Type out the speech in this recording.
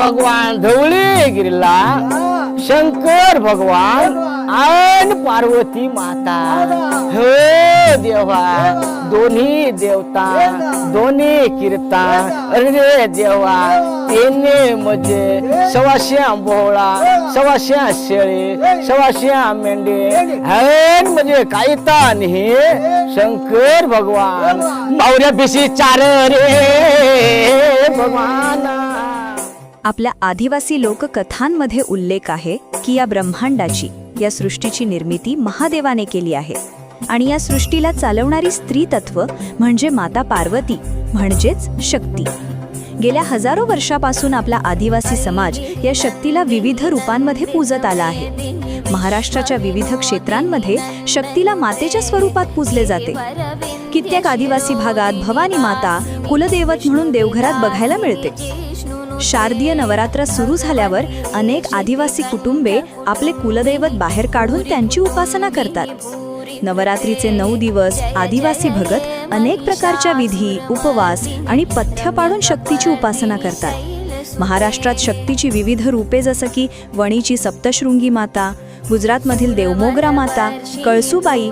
भगवान धवळीगिरीला शंकर भगवान आणि पार्वती माता हो देवा दोन्ही देवता दोन्ही कीर्तन अरे देवा तिने म्हणजे सवाश्या बोळा सवाश्या शेळी सवाश्या मेंढे हन म्हणजे काही तान हे शंकर भगवान मावऱ्या पिशी चार रे भगवान। आपल्या आदिवासी लोककथांमध्ये उल्लेख आहे की या ब्रह्मांडाची या सृष्टीची निर्मिती महादेवाने केली आहे आणि या सृष्टीला चालवणारी स्त्री तत्व म्हणजे माता पार्वती म्हणजेच शक्ती। गेल्या हजारो वर्षापासून आपला आदिवासी समाज या शक्तीला विविध रूपांमध्ये पूजत आला आहे। महाराष्ट्राच्या विविध क्षेत्रांमध्ये शक्तीला मातेच्या स्वरूपात पूजले जाते। कित्येक आदिवासी भागात भवानी माता कुलदैवत म्हणून देवघरात बघायला मिळते। शारदीय नवरात्र सुरू झाल्यावर अनेक आदिवासी कुटुंबे आपले कुलदैवत बाहेर काढून त्यांची उपासना करतात। नवरात्रीचे 9 दिवस आदिवासी भगत अनेक प्रकारच्या विधी उपवास आणि पथ्य पाळून शक्तीची उपासना करतात। महाराष्ट्रात शक्तीची विविध रूपे जसं की वणीची सप्तशृंगी माता, गुजरातमधील देवमोगरा माता, कळसुबाई